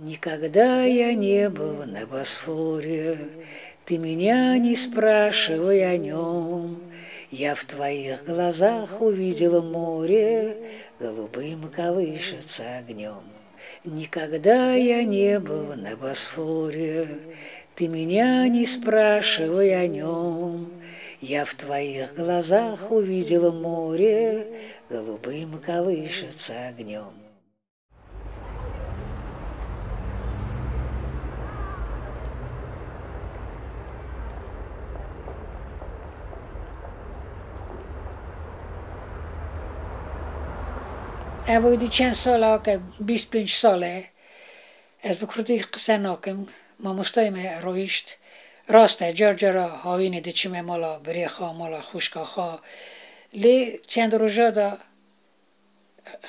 Никогда я не был на Босфоре, ты меня не спрашивай о нем. Я в твоих глазах увидела море, голубым колышется огнем. Никогда я не был на Босфоре, ты меня не спрашивай о нем. Я в твоих глазах увидела море, голубым колышется огнем. اوایل چند سال که 25 ساله از بکردی قصه ناکم ما مستایم رویشت راسته جرجرا هاوین دچیم مالا بریخا مالا خوشکا خا لی چند روزا دا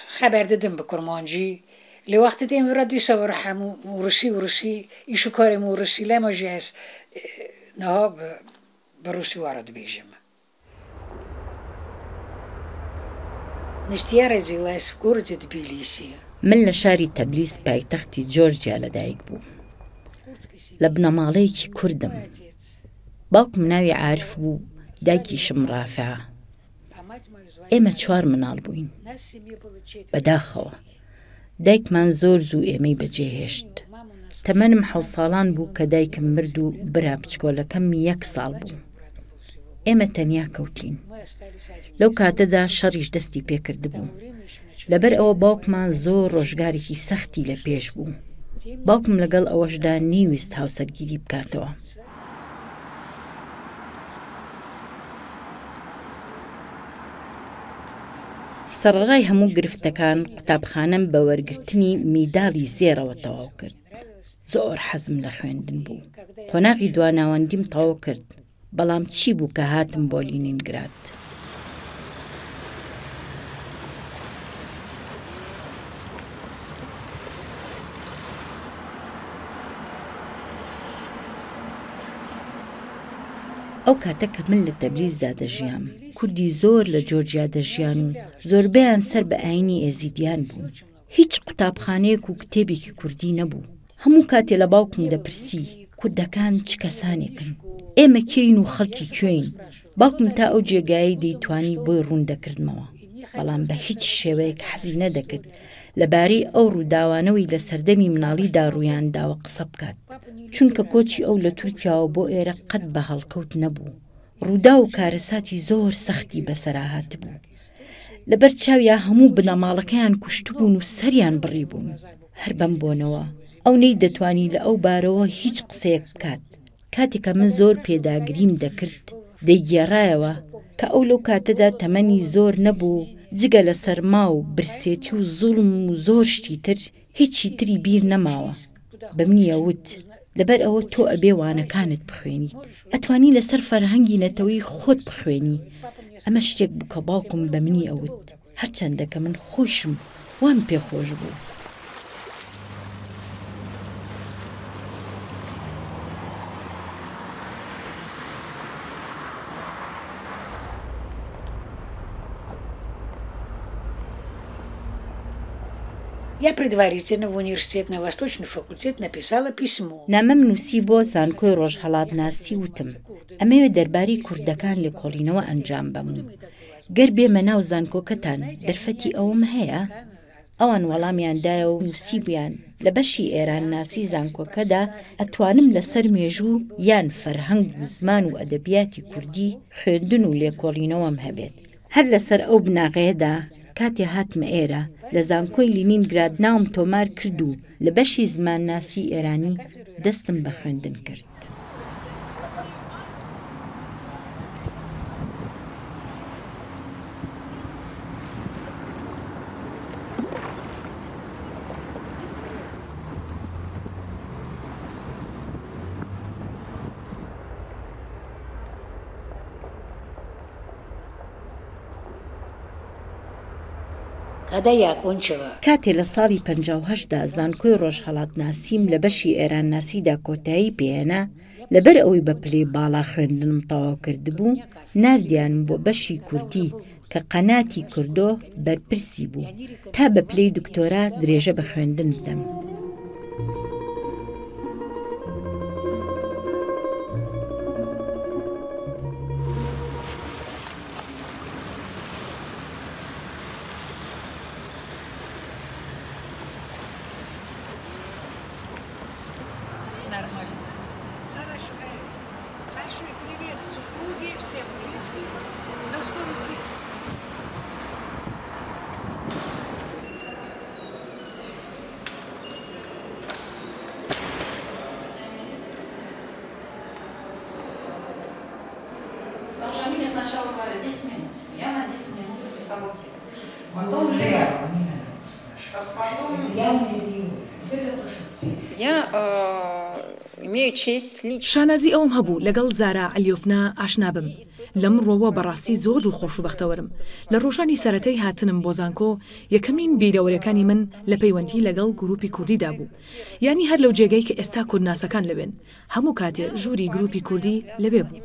خبر دادم بکرمانجی لی وقتی دیم ورادی سوار همو روسی ایشو کارم روسی لما جهاز نها بروسی وارد بیجم من لە شاری تەبریز پایتەختی جۆرجیا لەدایک بوو. لە بنەماڵەیەکی کوردم. باوکم ناوی عارف بوو، دایکیشم ڕافعە. ئێمە 4 مناڵ بووین. بەداخەوە. دایکمان زۆر زوو ئێمەی بەجێهێشت. تەمەنم 7 ساڵان بوو کە دایکم مرد و برا بچکۆلەکەم 1 ساڵ بوو. ئێمە تەنیا کەوتین. لەو کاتەدا شەڕیش دەستی پێکرد بوو. لەبەر ئەوە باوکمان زۆر ڕۆژگارێکی سەختی لە پێش بوو. باوکم لەگەڵ ئەوەشدا نیویست هاوسەرگیری بکاتەوە. سەرەڕای هەموو گرفتەکان قوتابخانەم بە وەرگرتنی میداڵی زێرەوە تەواو کرد. زۆر حەزم لە خوێندن بوو. قۆناغی دواناوەندیم تەواو کرد. بەڵام چی بوو کە هاتم بۆ لینینگراد. ئەو کاتە کە من لە تەبریزدا دەژیام کوردی زۆر لە جۆرجیا دەژیان و زۆربەیان سەر بە ئاینی ئێزیدیان بوون. هیچ قوتابخانەیەک و کتێبێکی کوردی نەبوو. هەموو کاتێ لە باوکم دەپرسی کوردەکان چ کەسانێکن؟ ئێمە کێین و خەڵکی کوێین؟ باوکم تا ئەو جێگایی دەیتوانی بۆی ڕوون دەکردمەوە. بەڵام بە هیچ شێوەیەک حەزی نەدەکرد لەبارەی ئەو ڕووداوانەوەی لە سەردەمی مناڵیدا ڕوویانداوە قسە بکات. چونکە کۆچی ئەو لە تورکیاوە بۆ ئێرە قەت بە هەڵکەوت نەبوو. ڕوودا و کارەساتی زۆر سەختی بەسەرا هات بوو. لەبەر چاویا هەموو بنەماڵەکەیان کوشتبوون و سەریان بڕی بوون. هەر بەم بۆنەوە ئەو نەی دەتوانی لە ئەو بارەوە هیچ قسەیەک بکات. کاتێکە من زۆر پێداگریم دەکرد دەیگێڕایەوە کە ئەو لەو کاتەدا تەمەنی زۆر نەبوو جگە لە سەرما و برسێتی و زوڵم و زۆر شتی تر هیچی تری بیر نەماوە. بە منیە وت لەبەر ئەوە تۆ ئەبێ وانەکانت بخوێنیت. ئەتوانی لەسەر فەرهەنگی نەتەوەی خۆت بخوێنی. ئەمە شتێک بوو کە باوکم بە منی ئەوت. هەرچەندە کە من خۆشم وام پێخۆش بوو. Я предварительно в университет на Восточный факультет написала письмо. نامەم نووسی بۆ زانکۆی ڕۆژهەڵاتناسی وتم ئەمەوێ دەربارەی کوردەکان لە کۆڵینەوە ئەنجام بەمون. گەر بێمە ناو زانکۆکەتان دەرفەتی ئەوم هەیە؟ ئەوان وەڵامیاندایە و نووسیبیان لە بەشی ئێرانناسی زانکۆکەدا ئەتوانم لەسەر مێژوو یان فەرهەنگ و زمان و ئەدەبیاتی کوردی خوێندن و لێکۆڵینەوەم هەبێت. هەر لەسەر ئەو بناغەیەدا کاتێ هاتمە ئێرە لە زانکۆی لینینگراد ناوم تۆمار کرد و لە بەشی زمانناسی ئێرانی دەستم بە خوێندن کرد. کاتێ لە ساڵی 58دا زانکۆی ڕۆژهەڵاتناسیم لە بەشی ئێرانناسیدا کۆتایی پێهێنا لەبەر ئەوەی بە پلەی باڵا خوێندنم تەواو کردبوو ناردیانم بۆ بەشی کوردی کە قەناتی کوردۆ بەرپرسی بوو تا بە پلەی دکتۆرا درێژە بە خوێندن بدەم. شانازی ئەوم هەبوو لەگەڵ زارا علیۆڤنا ئاشنا بم. لەم ڕۆوە بەڕاستی زۆر دڵخۆش و بەختەوەرم. لە ڕۆژانی سەرەتەی هاتنم بۆ زانکۆ یەکەمین بیرەوەریەکانی من لە پەیوەندی لەگەڵ گروپی کوردیدا بوو. یانی هەر لەو جێگەی کە ئێستا کوردناسەکان لەبێن هەموو کاتێ ژووری گروپی کوردی لەبێ بوو.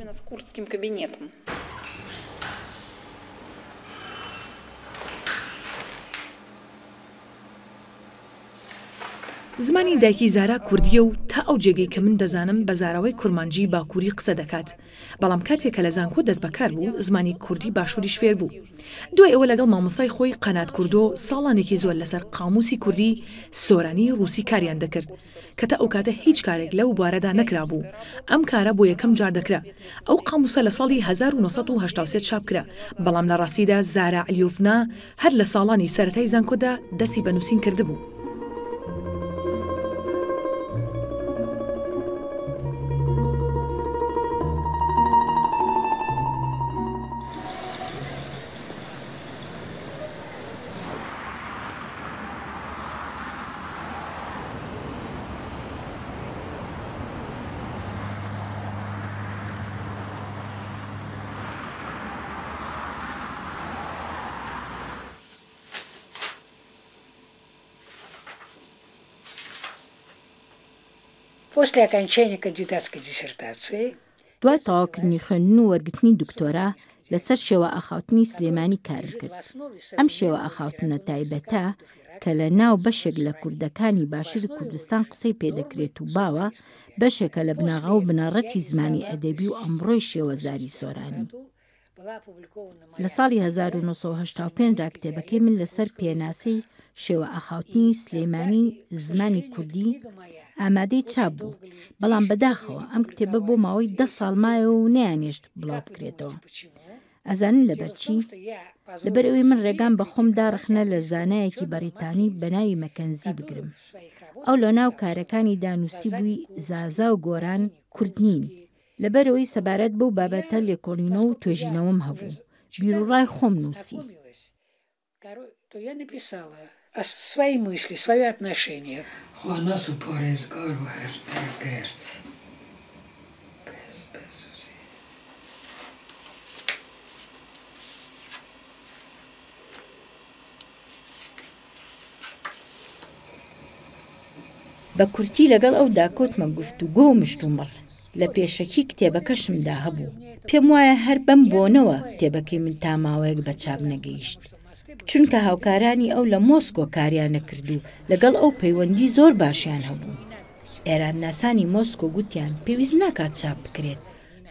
زمانی دایکی زارا کوردیە و تا ئەو جێگەی کە من دەزانم بە زاراوەی کورمانجی باکووری قسە دەکات. بەڵام کاتێک کە لە زانکۆ دەست بەکار بوو زمانی کوردی باشووری شوێر بوو. دوای ئەوە لەگەڵ مامۆستای خۆی قەنات کوردۆ ساڵانێکی زۆر لەسەر قاموسی کوردی سۆرانی رووسی کاریان دەکرد کە تا ئەو کاتە هیچ کارێک لەو بوارەدا نەکرا بوو. ئەم کارە بۆ یەکەم جار دەکرا. ئەو قاموسە لە ساڵی 1983 چاپ کرا. بەڵام لە ڕاستیدا زارا علیۆڤنا هەر لە ساڵانی سەرەتای زانکۆدا دەستی بە نووسین کردبوو. После окончания кандидатской диссертации دوای تەواوکردنی خوێندن و وەرگرتنی دکتۆرا لەسەر شێوە ئاخاوتنی سلێمانی کار کرد. ئەم شێوە ئاخاوتنە تایبەتە کە لە ناو بەشێک لە کوردەکانی باشووری کوردستان قسەی پێدەکرێت و باوە بەشێکە لە بناغا و بنەڕەتی زمانی ئەدەبی و ئەمڕۆی شێوەزاری سۆرانی. لە ساڵی 1985 کتێبەکەی من لەسەر پێناسی شێوە ئاخاوتنی سلێمانی زمانی کوردی ئامادەی چاپ بوو. بەڵام بەداخەوە ئەم کتێبە بۆ ماوەی 10 ساڵ مایە و نەیانێشت بڵاو بکرێتەوە. ئەزانن لەبەرچی؟ لەبەر ئەوەی من ڕێگام بە خۆم داڕخنە لە زانایەکی بەریتانی بەناوی مەکەنزی بگرم. ئەو لە ناو کارەکانی دانووسی بووی زازا و گۆران کورد نین. لەبەرەوەی سەبارەت بەو بابەتە لێکۆڵینەوە و توێژینەوەم هەبوو. بیرڕای خۆم нуси. о свои мысли, свои отношения. Хонасу порезгару герт. بە کورتی لەگەڵ ئەودا کۆتمە گفتوگۆ و مشتومڕ. لە پێشەکی کتێبەکەشمدا هەبوو. پێم وایە هەر بەم بۆنەوە کتێبەکەی من تا ماوەیەک بە چاپ نەگەیشت. چونکە هاوکارانی ئەو لە مۆسکۆ کاریانە کردو لەگەڵ ئەو پەیوەندی زۆر باشیان هەبوو. ئێرانناسانی مۆسکۆ گوتیان پێویست ناکات چاپ بکرێت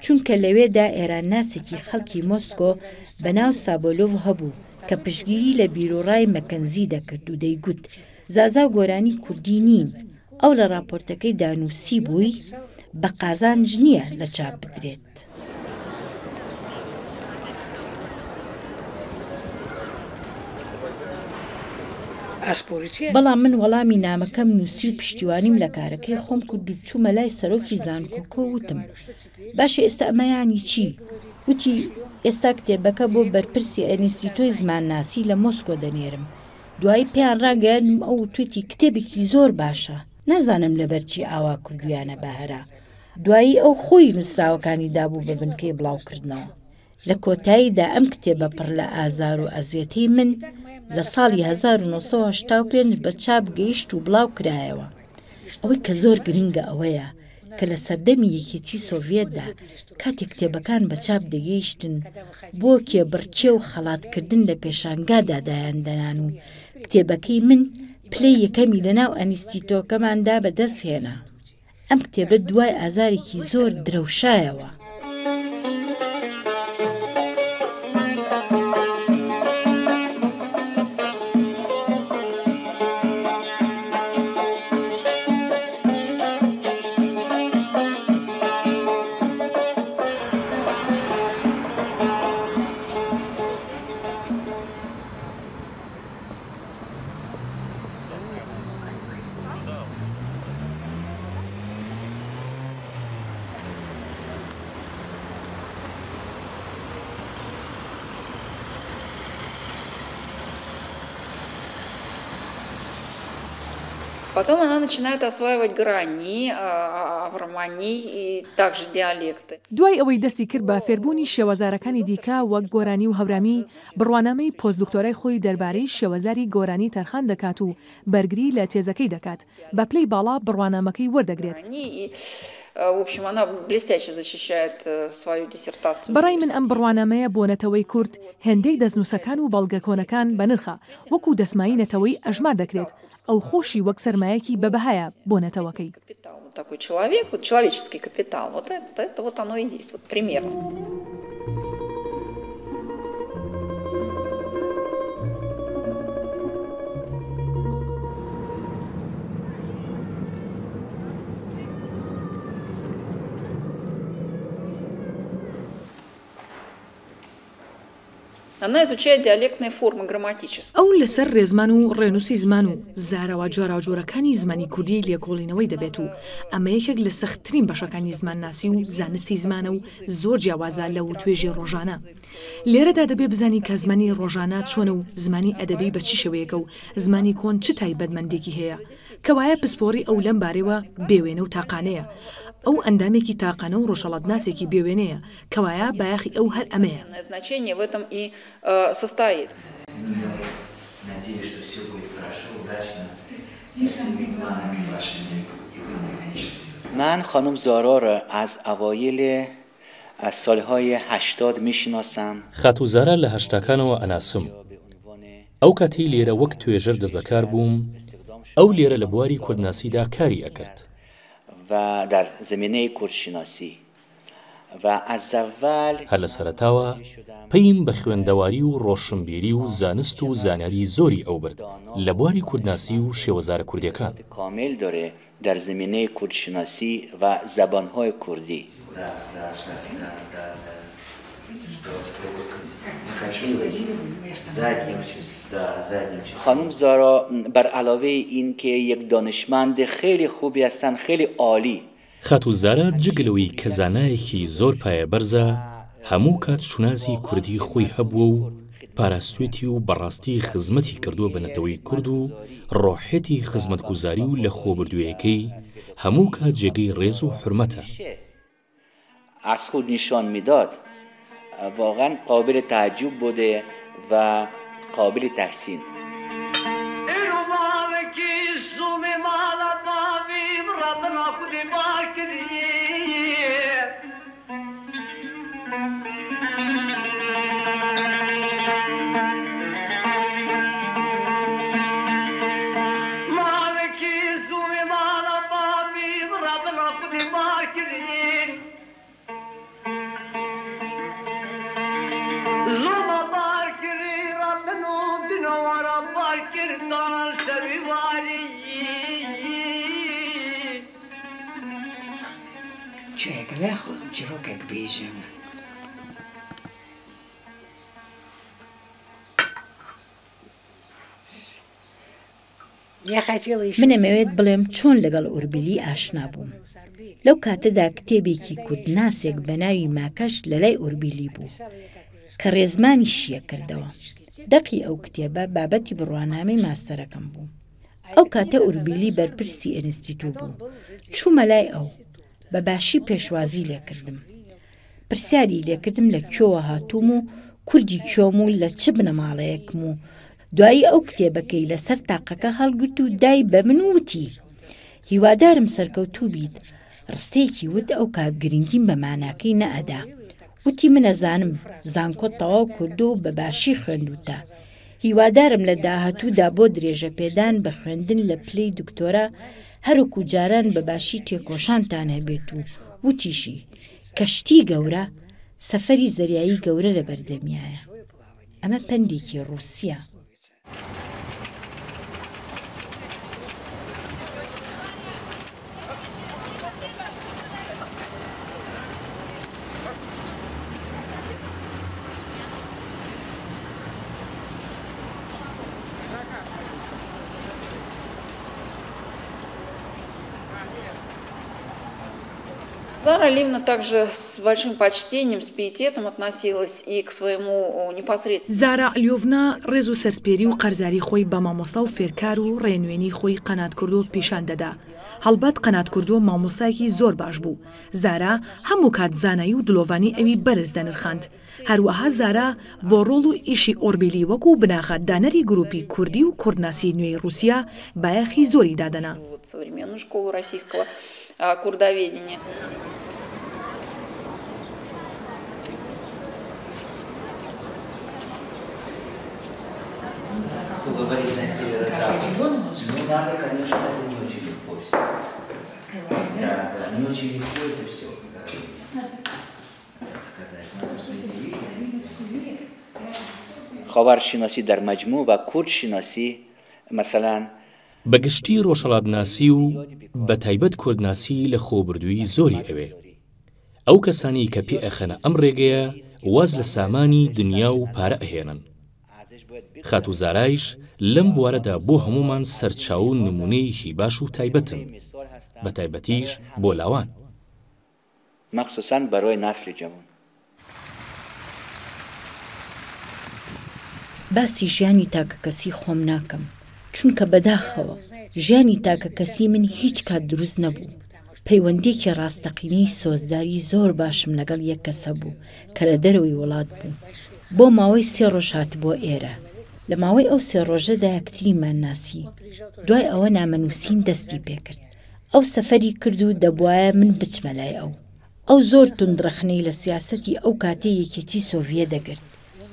چونکە لەوێدا ئێرانناسێکی خەڵکی مۆسکۆ بەناو سابۆلۆڤ هەبوو کە پشگیری لە بیرۆڕای مەکەنزی دەکرد و دەیگوت زازا و گۆرانی کوردی نین. ئەو لە راپۆرتەکەی دانووسی بووی بە قازانج نییە لە چاپ بدرێت. بەڵام من وەڵامی نامەکەم نووسی و پشتیوانیم لە کارەکەی خۆم کرد و چوومە لای سەرۆکی زانکۆکۆ وتم باشە ئێستا ئەمەیانی چی؟ وتی ئێستا کتێبەکە بۆ بەرپرسی ئەنیستیتۆی زمانناسی لە مۆسکۆ دەنێرم. دوایی پێیان ڕاگەیاندم ئەو توێتی کتێبێکی زۆر باشە. نازانم لەبەرچی ئاوا کردویانە بەهرا. دوایی ئەو خۆی نووسراوەکانی دابوو بە بنکەی بڵاوکردنەوە. لە کۆتاییدا ئەم کتێبە پڕ لە ئازار و ئەزیەتی من لە ساڵی 1985 بە چاپ گەیشت و بڵاو کرایەوە. ئەوەی کە زۆر گرنگە ئەوەیە کە لە سەردەمی یەکێتی سۆڤێتدا کاتێک کتێبەکان بە چاپ دەگەیشتن بۆ کێبڕکێ و خەڵاتکردن لە پێشانگادا دایاندەنان و کتێبەکەی من پلەی یەکەمی لەناو ئەنیستیتۆکەماندا بەدەست هێنا. ئەم کتێبە دوای ئازارێکی زۆر درەوشایەوە. Потом она начинает осваивать грани, романи и также диалекты. دوای ئەوەی دەستی کرد بە فێربوونی شێوەزارەکانی دیکە وەک گۆرانی و هەورامی بڕوانامەی پۆستدکتۆرای خۆی دەربارەی شێوەزاری گۆرانی تەرخان دەکات و بەرگری لە تێزەکەی دەکات بە پلەی باڵا بڕوانامەکەی وەردەگرێت. В общем, она блестяще защищает свою диссертацию. بەڕای من ئەم بڕوانامەیە بۆ نەتەوەی کورد هێندەی دەستنووسەکان و بەڵگەکۆنەکان بە نرخە وەکو دەسمایی نەتەوەی ئەژمار دەکرێت ئەو خۆشی وەک سەرمایەکی بەبەهایە بۆ نەتەوەکەی. Такой человек, вот человеческий капитал, вот это вот оно и есть, вот примерно. Она изучает диалектные формы грамматические. ئەو لەسەر ڕێزمان و ڕێنووسی زمان و زاراوە جۆراوجۆرەکانی زمانی کوردی لێکۆڵینەوەی دەبێت و ئەمە یەکێک لە سەختترین بەشەکانی زمان ناسی و زانستی زمانە و زۆر جیاوازە لە وتوێژی ڕۆژانە. لێرەدا دەبێت بزانی کە زمانی ڕۆژانە چۆنە و زمانی ئەدەبی بە چی شێوەیەکە و زمانی کۆن چ تایبەتمەندێکی هەیە کەوایە پسپۆڕی ئەو لەم بارەوە بێوێنە و تاقانەیە. ئەو ئەندامێکی تاقانە و ڕۆژهەڵات ناسێکی بێوێنەیە کەوایە بایەخی ئەو هەر ئەمەیە. Значение в этом и состоит. Надеюсь, что все будет хорошо, удачно. من خانم زارا را از اوایل از سالهای 80 میشناسم. خاتو زارا لە هەشتاکانەوە ئەناسم. ئەو کاتی لێرە وەک توێژەر دەستبەکار بووم، ئەو لێرە لە بواری کوردناسیدا کاری ئەکرد. و در زمینه کردشناسی و از اول هەر لە سەرەتاوە پێیم بە خوێندەواری و ڕۆشنبیری و زانست و زانیاری زۆری ئەو برد لە بواری کوردناسی و شێوەزارە کوردیەکان. کامل داره در زمینه کردشناسی و زبانهای کردی. خانم زارا بر علاوه این که یک دانشمند خیلی خوبی هستند، خیلی عالی. خاتو زارا جگلەوەی کە زانایەکی زۆر پایە بەرزە هەموو کات شوناسی کوردی خۆی هەبووە و پاراستوێتی و بەڕاستی خزمەتی کردووە بە نەتەوەی کورد و ڕۆحێتی خزمەتگوزاری و لە خۆبردوویەکەی هەموو کات جێگەی ڕێز و حرمەتە. از خود نشان میداد. واقعا قابل تعجب بوده و قابل تحسین. من ئەمەوێت بڵێم چۆن لەگەڵ ئوربیلی ئاشنا بووم. لەو کاتەدا کتێبێکی کوردناسێک بە ناوی ماکەش لە لای ئوربیلی بوو کە ڕێزمانی شیە کردەوە. دەقی ئەو کتێبە بابەتی بڕوانامەی ماستەرەکەم بوو. ئەو کاتە ئوربیلی بەرپرسی ئینستیتوو بوو. چوومە لای ئەو بە باشی پێشوازی لێکردم. پرسیاری لێکردم لە کوێوە هاتووم و کوردی کوێم و لە چ بنەماڵەیەکم و دوایی ئەو کتێبەکەی لەسەر تاقەکە هەڵگرت و دای بە من وتی هیوادارم سەرکەوتوو بیت. ڕستەیەکی وت ئەو کات گرنگیم بە ماناکەی نەئەدا. وتی منەزانم زانکۆ تەواو کردو و بە باشی خوێندوتە. هیوادارم لە داهاتوودا بۆ درێژە پێدان بە خوێندن لە پلەی دکتۆرە هەروەکو جاران بە باشی تێکۆشانتان هەبێت و وتیشی کەشتی گەورە سەفەری زەریایی گەورە لە بەردەمیایە. ئەمە پەندێکی ڕووسیە. Зара Алиевна также с большим почтением, с пиететом относилась и к своему непосредственно. زارا علیۆڤنا ڕێز و سەرسپێری و قەرزاری خۆی بە مامۆستا و فێرکار و ڕێنوێنی خۆی قەناتکردو پیشان دەدا. هەڵبەت قەناتکردو مامۆستایەکی زۆر باش بوو. زارا هەموو کات زانایی و دلۆڤانی ئەوی بەرز دەنرخاند. هەروەها زارا بۆ ڕۆڵ و ئیشی ئۆربیلی وەکو بناخات دانەری گروپی کوردی و کوردناسی نوێی رووسیا بایەخی زۆری دادەنا. Современную школу российского курдоведения. Кто говорит на северо-запад? Ну, надо, конечно, это не очень легко все. Да, не очень легко это все. Так сказать, надо определить. خاورشناسی در مجموع و کردشناسی مثلا بەگشتی ڕۆژهەڵاتناسی و بە تایبەت کوردناسی لە خۆبردووی زۆری ئەوێ. ئەو کەسانی کە پێ ئەخەنە ئەم ڕێگەیە واز لە سامانی دنیا و پارە ئەهێنن. خات و زارایش لەم بوارەدا بۆ هەمومان سەرچاو و نمونەیەکی باش و تایبەتن، بە تایبەتیش بۆ لاوان. مخصوصاً برای نسل جوان. باسی ژیانی تاکە کەسی خۆم ناکەم، چونکە بەداخەوە ژیانی تاکە کەسی من هیچ کات دروست نەبوو. پەیوەندێکی ڕاستەقینەی سۆزداری زۆر باشم لەگەڵ یەک کەسە بوو کە لە دەرەوەی وڵات بوو. بۆ ماوەی 3 ڕۆژ هاتبووە ئێرە. لە ماوەی ئەو 3 ڕۆژەدا یەکتریمان ناسی. دوای ئەوە نامەنووسین دەستی پێکرد. ئەو سەفەری کرد و دەبوایە من بچمە لای ئەو. ئەو زۆر توندڕەخنەی لە سیاسەتی ئەو کاتێ یەکێتی سۆڤیە دەگرت.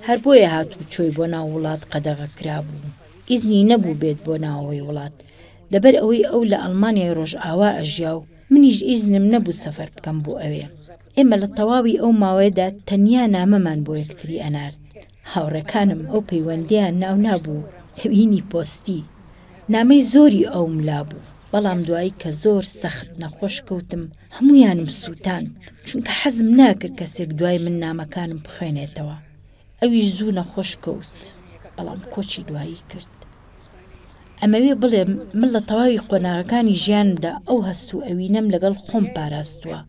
هەر بۆیە هاتوو چۆی بۆ ناو وڵات قەدەغە کرابوو. ئیزنی نەبوو بێت بۆ ناوەوەی وڵات. لەبەر ئەوەی ئەو لە ئەڵمانیای ڕۆژئاوا ئەژیا و منیش ئیزنم نەبوو سەفەر بکەم بۆ ئەوێ. ئێمە لە تەواوی ئەو ماوەیەدا تەنیا نامەمان بۆ یەکتری ئەنارد. هاوڕەکانم ئەو پەیوەندیان ناو نابوو ئەوینی پۆستی. نامەی زۆری ئەوم لابوو، بەڵام دوایی کە زۆر سەخت نەخۆش کەوتم هەمویانم سووتاند، چونکە حەزم ناکرد کەسێک دوای من نامەکانم بخوێنێتەوە. ئەویش زوو نەخۆش کەوت، بەڵام کۆچی دوایی کرد. ئەمەوێ بڵێم من لە تەواوی قۆناغەکانی ژیانمدا ئەو هەست و ئەوینەم لەگەڵ خۆم پاراستووە.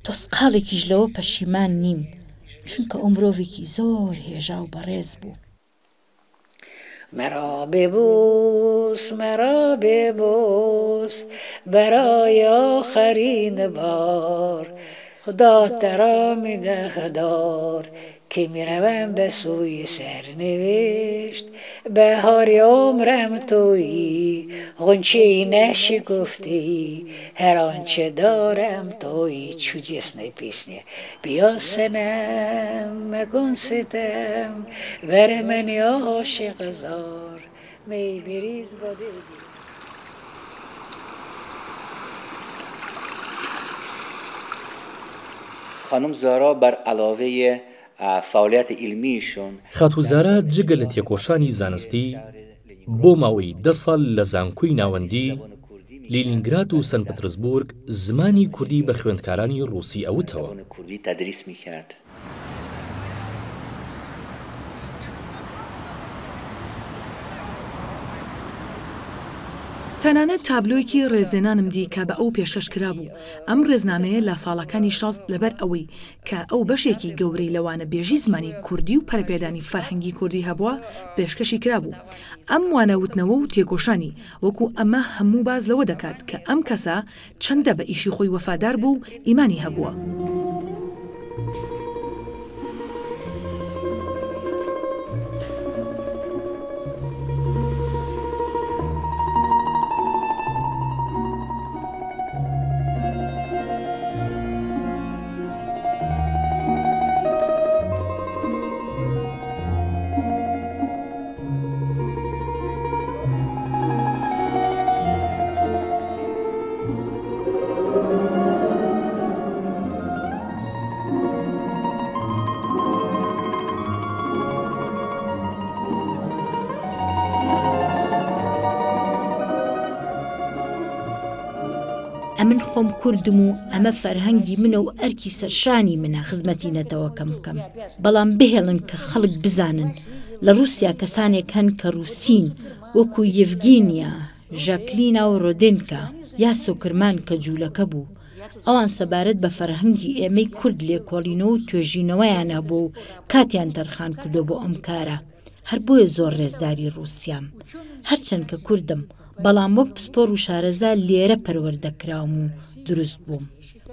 تۆسقاڵێکیش لەوە پەشیمان نیم، چونکە ئەو مرۆڤێکی زۆر هێژا و بەڕێز بوو. مرا ببوس مرا ببوس برای آخرین بار، خدا ترا نگهدار که میروم به سوی سرنوشت. بهار عمرم تویی، غنچه نشکفتی، هر آنچه دارم تویی. чудесная песня. بیا سنم مکن ستم بر من عاشق زار، می بریز و بگیر. خانم زارا بر علاوه فعالیت علمیشون خاتوزارا جگە لە تێکۆشانی زانستی بۆ ماوەی 10 ساڵ لە زانکۆی ناوەندی لینینگراد و سەن پەترزبورگ زمانی کوردی بە خوێندکارانی ڕووسی ئەوتەوە. کوردی تدریس میکرد. تەنانەت تابلۆیەکی ڕێزێنانم دی کە بە ئەو پێشکەش کرا بوو. ئەم ڕێزنامەیە لە ساڵەکانی 60 لەبەر ئەوەی کە ئەو بەشێکی گەورەی لەوانە بێژی زمانی کوردی و پەرپێدانی فەرهەنگی کوردی هەبووە پێشکەشی کرا بوو. ئەم وانەوتنەوە و تێکۆشانی وەکو ئەمە هەموو باز لەوە دەکات کە ئەم کەسە چەندە بە ئیشی خۆی وەفادار بوو ئیمانی هەبووە. ئەمن خۆم کوردم و ئەمە فەرهەنگی منە و ئەرکی سەرشانی منە خزمەتی نەتەوەکەم بکەم. بەڵام بهێڵن کە خەڵک بزانن لە رووسیا کەسانێک هەن کە رووسین وەکو یڤگینیا، ژاکلینا و ڕۆدێنکا یا سۆکرمان کە جوولەکە بوو ئەوان سەبارەت بە فەرهەنگی ئێمەی کورد لێکۆڵینەوە و توێژینەوەیان هەبوو و کاتیان تەرخان کردو بۆ ئەم کارە هەر بۆیە زۆر ڕێزداری ڕووسیام هەرچەند کە کوردم بەڵام وەک پسپۆڕ و شارەزا لێرە پەروەردەکراوم و دروست بووم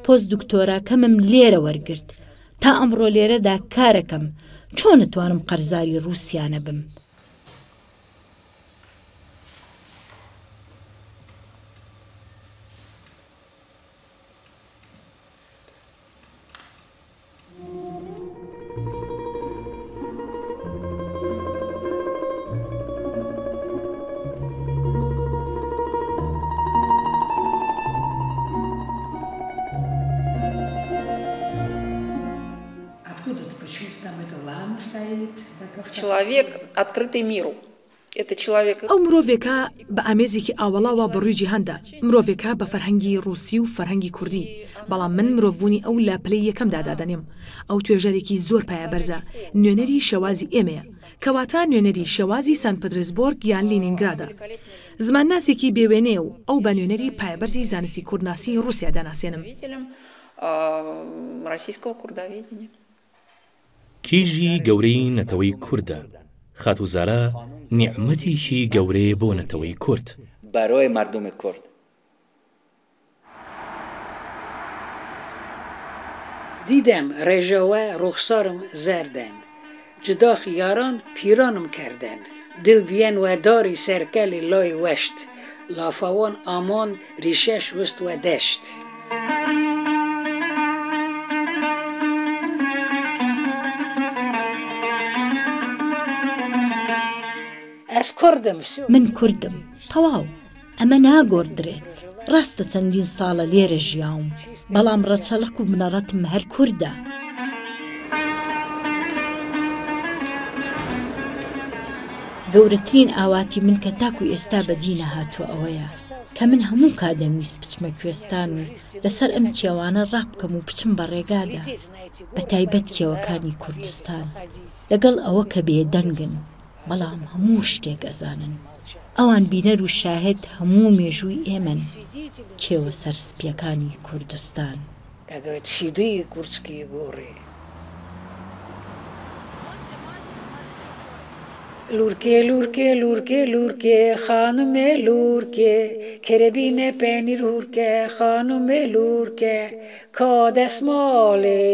پۆست دکتۆراکەمم لێرە وەرگرت تا ئەمڕۆ لێرەدا کارەکەم چۆن نتوانم قەرزاری ڕووسیانە بم Человек, открытый миру. Это человек... ئەو مرۆڤێکە بە ئامێزێکی ئاوەڵاوە بەڕووی جیهاندا مرۆڤێکە بە فەرهەنگی ڕووسی و فەرهەنگی کوردی بەڵام من مرۆڤبوونی ئەو لە پلەی یەکەمدا دادەنێم ئەو توێژەرێکی زۆر پایەبەرزە نوێنەری شێوازی ئێمەیە کەواتە نوێنەری شێوازی سان پەترزبۆرگ یان لینینگرادە زمانناسێکی بێوێنێ و ئەو بە نوێنەری پایەبەرزی زانستی کوردناسی ڕووسیا دەناسێنم کیژی گەورەی نەتەوەی کووردە خاتوزارە نیعمەتێکی گەورەیە بۆ نەتەوەی کورد برای مردم کرد دیدم ڕێژەوە ڕوخسارم زەردەن جدا خیاران پیرانم کردن دل بیان و داری سەرکەلی لای وەشت لافەوان ئامان ریشەش وست و دەشت من کوردم تەواو ئەمە ناگۆڕدرێت ڕاستە چەندین ساڵە لێرە ژیاوم بەڵام ڕەچەڵک و بنەڕەتم هەر کووردە گەورەترین ئاواتی من کە تاکو ئێستا بەدینە هاتووە ئەوەیە کە من هەموو کادەمویست بچمە کوێستان و لەسەر ئەم کێوانە ڕابکەم و بچم بە ڕێگادا بە تایبەت کێوەکانی کوردستان لەگەڵ ئەوە کە بێدەنگن بەڵام هەموو شتێک ئەزانن ئەوان بینەر و شاهد هەموو مێژووی ئێمەن کێوە سەرسپیەکانی کوردستان سیدەی کورچکی گۆڕێ لورکێ لورکێ لورکێ لورکێ خانمێ لورکێ کرەبینە پێنیر هورکێ خانمێ لورکێ کا دەسماڵێ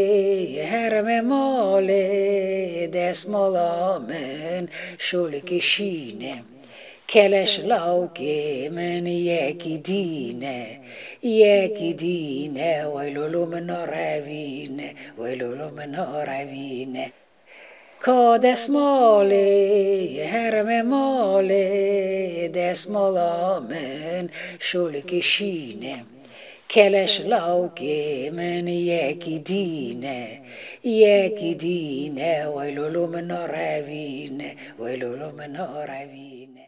هەرمە ماڵێ دەسماڵا من شۆلێکی شینە کەلەش لاوکێ من یەکی دینە وەیلۆلۆ من ناڕەوینە وەیلۆلۆ من ناڕەوینە کا دەسماڵێ هەرمە ماڵێ دەسماڵا من شۆلێکی شینە کەلەش لاوکێ من یەکی دینە وەیلۆلۆ من ناڕەوینە وەیلۆلۆ من ناڕەوینە